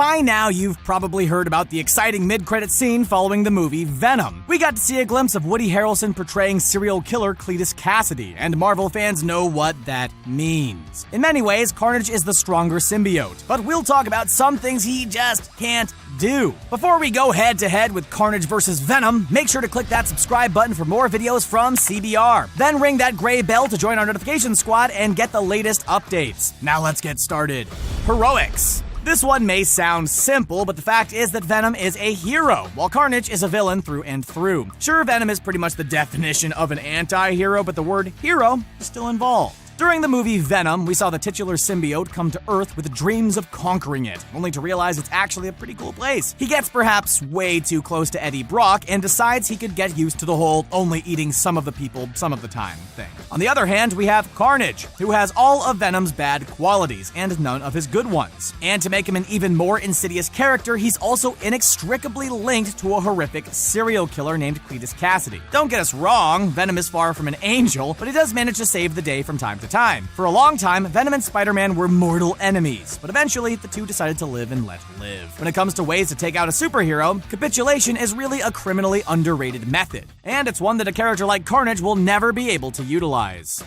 By now, you've probably heard about the exciting mid-credit scene following the movie Venom. We got to see a glimpse of Woody Harrelson portraying serial killer Cletus Cassidy, and Marvel fans know what that means. In many ways, Carnage is the stronger symbiote, but we'll talk about some things he just can't do. Before we go head-to-head with Carnage versus Venom, make sure to click that subscribe button for more videos from CBR. Then ring that gray bell to join our notification squad and get the latest updates. Now let's get started. Heroics. This one may sound simple, but the fact is that Venom is a hero, while Carnage is a villain through and through. Sure, Venom is pretty much the definition of an anti-hero, but the word hero is still involved. During the movie Venom, we saw the titular symbiote come to Earth with dreams of conquering it, only to realize it's actually a pretty cool place. He gets perhaps way too close to Eddie Brock and decides he could get used to the whole only eating some of the people some of the time thing. On the other hand, we have Carnage, who has all of Venom's bad qualities and none of his good ones. And to make him an even more insidious character, he's also inextricably linked to a horrific serial killer named Cletus Cassidy. Don't get us wrong, Venom is far from an angel, but he does manage to save the day from time to time. For a long time, Venom and SpiderMan were mortal enemies, but eventually the two decided to live and let live. When it comes to ways to take out a superhero, capitulation is really a criminally underrated method, and it's one that a character like Carnage will never be able to utilize.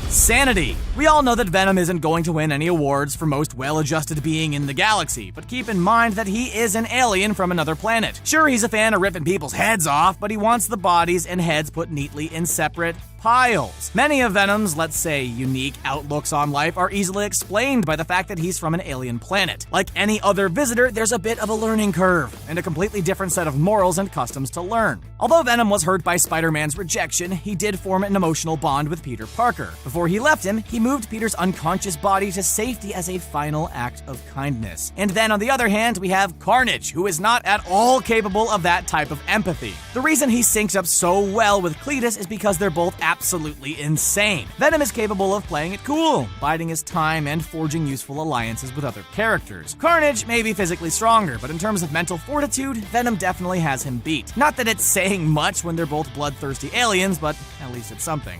Sanity. We all know that Venom isn't going to win any awards for most well-adjusted being in the galaxy, but keep in mind that he is an alien from another planet. Sure, he's a fan of ripping people's heads off, but he wants the bodies and heads put neatly in separate piles. Many of Venom's, let's say, unique outlooks on life are easily explained by the fact that he's from an alien planet. Like any other visitor, there's a bit of a learning curve, and a completely different set of morals and customs to learn. Although Venom was hurt by Spider-Man's rejection, he did form an emotional bond with Peter Parker. Before he left him, he moved Peter's unconscious body to safety as a final act of kindness. And then on the other hand, we have Carnage, who is not at all capable of that type of empathy. The reason he syncs up so well with Cletus is because they're both absolutely insane. Venom is capable of playing it cool, biding his time and forging useful alliances with other characters. Carnage may be physically stronger, but in terms of mental fortitude, Venom definitely has him beat. Not that it's saying much when they're both bloodthirsty aliens, but at least it's something.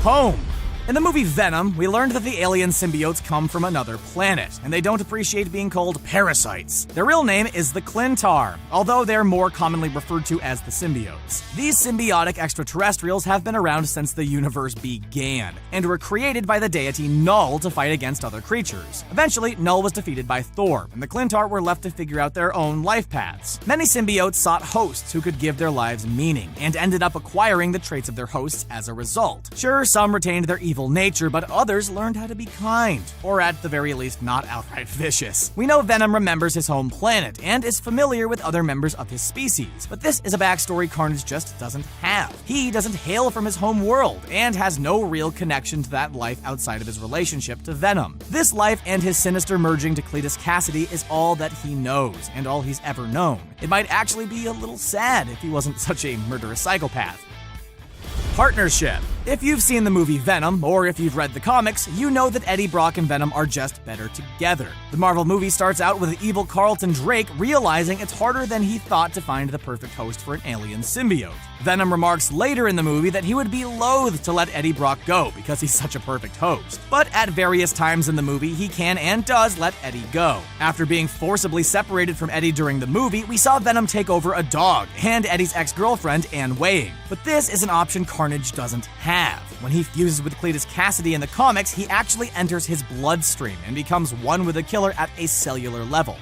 Home. In the movie Venom, we learned that the alien symbiotes come from another planet, and they don't appreciate being called parasites. Their real name is the Clintar, although they're more commonly referred to as the symbiotes. These symbiotic extraterrestrials have been around since the universe began, and were created by the deity Null to fight against other creatures. Eventually, Null was defeated by Thor, and the Clintar were left to figure out their own life paths. Many symbiotes sought hosts who could give their lives meaning, and ended up acquiring the traits of their hosts as a result. Sure, some retained their evil nature, but others learned how to be kind, or at the very least not outright vicious. We know Venom remembers his home planet and is familiar with other members of his species, but this is a backstory Carnage just doesn't have. He doesn't hail from his home world and has no real connection to that life outside of his relationship to Venom. This life and his sinister merging to Cletus Cassidy is all that he knows and all he's ever known. It might actually be a little sad if he wasn't such a murderous psychopath. Partnership. If you've seen the movie Venom, or if you've read the comics, you know that Eddie Brock and Venom are just better together. The Marvel movie starts out with evil Carlton Drake realizing it's harder than he thought to find the perfect host for an alien symbiote. Venom remarks later in the movie that he would be loath to let Eddie Brock go because he's such a perfect host. But at various times in the movie, he can and does let Eddie go. After being forcibly separated from Eddie during the movie, we saw Venom take over a dog and Eddie's ex-girlfriend, Anne Weying. But this is an option Carnage doesn't have. When he fuses with Cletus Cassidy in the comics, he actually enters his bloodstream and becomes one with the killer at a cellular level.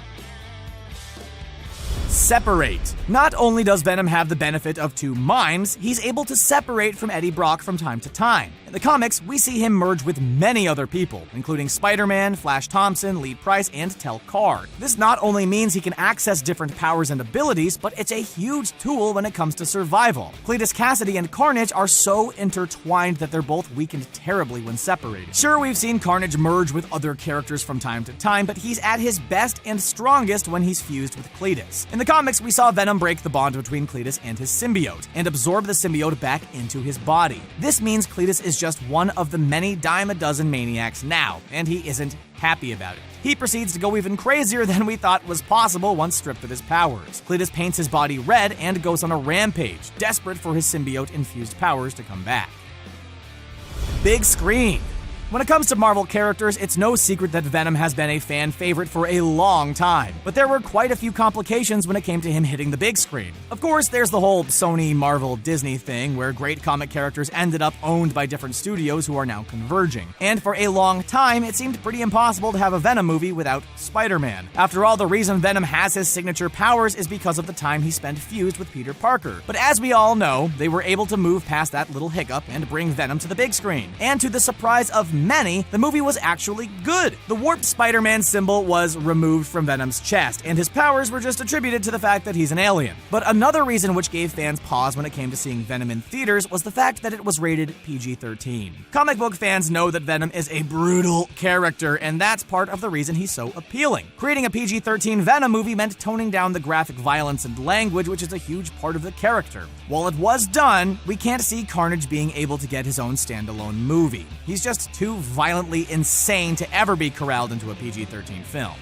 Separate. Not only does Venom have the benefit of two minds, he's able to separate from Eddie Brock from time to time. In the comics, we see him merge with many other people, including Spider-Man, Flash Thompson, Lee Price, and Tel Kar. This not only means he can access different powers and abilities, but it's a huge tool when it comes to survival. Cletus Cassidy and Carnage are so intertwined that they're both weakened terribly when separated. Sure, we've seen Carnage merge with other characters from time to time, but he's at his best and strongest when he's fused with Cletus. In the comics, we saw Venom break the bond between Cletus and his symbiote, and absorb the symbiote back into his body. This means Cletus is just one of the many dime a dozen maniacs now, and he isn't happy about it. He proceeds to go even crazier than we thought was possible once stripped of his powers. Cletus paints his body red and goes on a rampage, desperate for his symbiote-infused powers to come back. Big screen. When it comes to Marvel characters, it's no secret that Venom has been a fan favorite for a long time, but there were quite a few complications when it came to him hitting the big screen. Of course, there's the whole Sony, Marvel, Disney thing where great comic characters ended up owned by different studios who are now converging. And for a long time, it seemed pretty impossible to have a Venom movie without Spider-Man. After all, the reason Venom has his signature powers is because of the time he spent fused with Peter Parker. But as we all know, they were able to move past that little hiccup and bring Venom to the big screen. And to the surprise of many, the movie was actually good. The warped Spider-Man symbol was removed from Venom's chest, and his powers were just attributed to the fact that he's an alien. But another reason which gave fans pause when it came to seeing Venom in theaters was the fact that it was rated PG-13. Comic book fans know that Venom is a brutal character, and that's part of the reason he's so appealing. Creating a PG-13 Venom movie meant toning down the graphic violence and language, which is a huge part of the character. While it was done, we can't see Carnage being able to get his own standalone movie. He's just too violently insane to ever be corralled into a PG-13 film.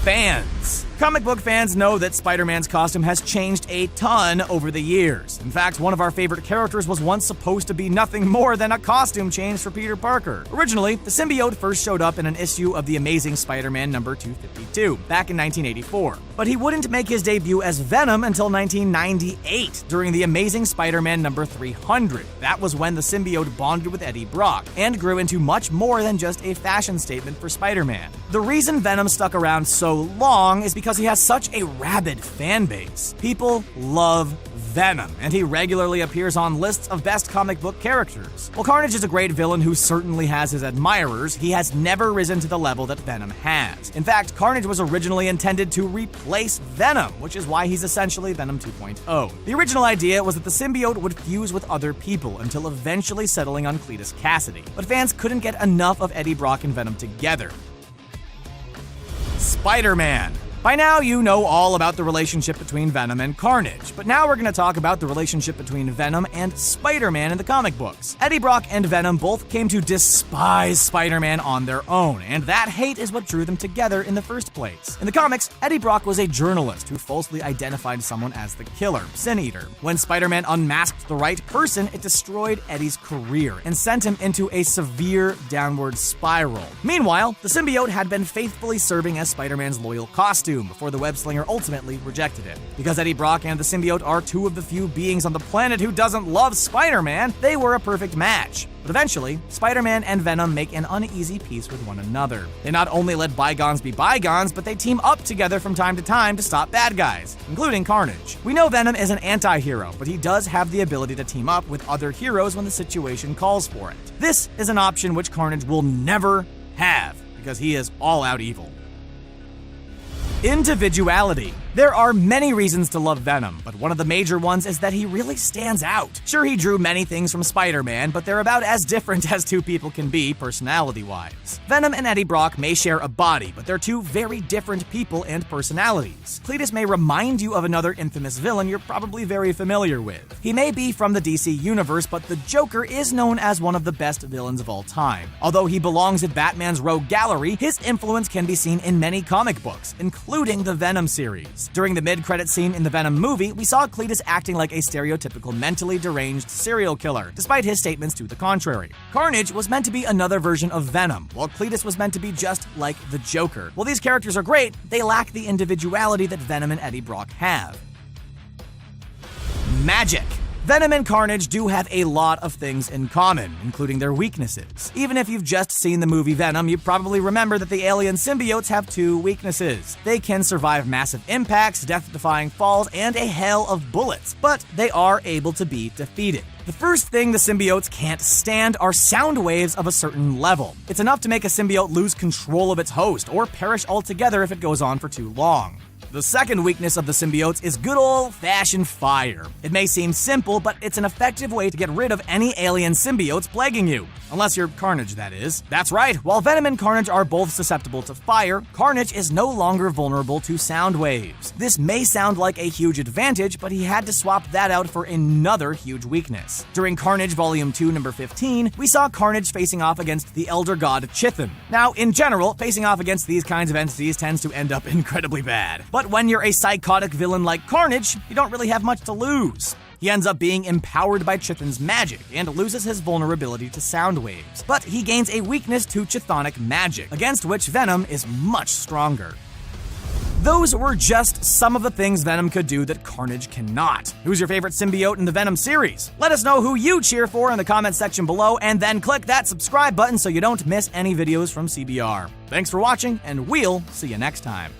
Fans. Comic book fans know that Spider-Man's costume has changed a ton over the years. In fact, one of our favorite characters was once supposed to be nothing more than a costume change for Peter Parker. Originally, the symbiote first showed up in an issue of The Amazing Spider-Man number 252, back in 1984. But he wouldn't make his debut as Venom until 1998, during The Amazing Spider-Man number 300. That was when the symbiote bonded with Eddie Brock, and grew into much more than just a fashion statement for Spider-Man. The reason Venom stuck around so long is because he has such a rabid fan base. People love Venom, and he regularly appears on lists of best comic book characters. While Carnage is a great villain who certainly has his admirers, he has never risen to the level that Venom has. In fact, Carnage was originally intended to replace Venom, which is why he's essentially Venom 2.0. The original idea was that the symbiote would fuse with other people until eventually settling on Cletus Cassidy, but fans couldn't get enough of Eddie Brock and Venom together. Spider-Man. By now, you know all about the relationship between Venom and Carnage, but now we're going to talk about the relationship between Venom and Spider-Man in the comic books. Eddie Brock and Venom both came to despise Spider-Man on their own, and that hate is what drew them together in the first place. In the comics, Eddie Brock was a journalist who falsely identified someone as the killer, Sin Eater. When Spider-Man unmasked the right person, it destroyed Eddie's career and sent him into a severe downward spiral. Meanwhile, the symbiote had been faithfully serving as Spider-Man's loyal costume before the web-slinger ultimately rejected it. Because Eddie Brock and the symbiote are two of the few beings on the planet who doesn't love Spider-Man, they were a perfect match. But eventually, Spider-Man and Venom make an uneasy peace with one another. They not only let bygones be bygones, but they team up together from time to time to stop bad guys, including Carnage. We know Venom is an anti-hero, but he does have the ability to team up with other heroes when the situation calls for it. This is an option which Carnage will never have, because he is all-out evil. Individuality. There are many reasons to love Venom, but one of the major ones is that he really stands out. Sure, he drew many things from Spider-Man, but they're about as different as two people can be personality-wise. Venom and Eddie Brock may share a body, but they're two very different people and personalities. Cletus may remind you of another infamous villain you're probably very familiar with. He may be from the DC universe, but the Joker is known as one of the best villains of all time. Although he belongs at Batman's Rogue Gallery, his influence can be seen in many comic books, including the Venom series. During the mid-credit scene in the Venom movie, we saw Cletus acting like a stereotypical mentally deranged serial killer, despite his statements to the contrary. Carnage was meant to be another version of Venom, while Cletus was meant to be just like the Joker. While these characters are great, they lack the individuality that Venom and Eddie Brock have. Magic. Venom and Carnage do have a lot of things in common, including their weaknesses. Even if you've just seen the movie Venom, you probably remember that the alien symbiotes have two weaknesses. They can survive massive impacts, death-defying falls, and a hail of bullets, but they are able to be defeated. The first thing the symbiotes can't stand are sound waves of a certain level. It's enough to make a symbiote lose control of its host, or perish altogether if it goes on for too long. The second weakness of the symbiotes is good old-fashioned fire. It may seem simple, but it's an effective way to get rid of any alien symbiotes plaguing you. Unless you're Carnage, that is. That's right, while Venom and Carnage are both susceptible to fire, Carnage is no longer vulnerable to sound waves. This may sound like a huge advantage, but he had to swap that out for another huge weakness. During Carnage Volume 2, number 15, we saw Carnage facing off against the Elder God Chithon. Now, in general, facing off against these kinds of entities tends to end up incredibly bad. But when you're a psychotic villain like Carnage, you don't really have much to lose. He ends up being empowered by Chthon's magic and loses his vulnerability to sound waves. But he gains a weakness to chthonic magic, against which Venom is much stronger. Those were just some of the things Venom could do that Carnage cannot. Who's your favorite symbiote in the Venom series? Let us know who you cheer for in the comments section below, and then click that subscribe button so you don't miss any videos from CBR. Thanks for watching, and we'll see you next time.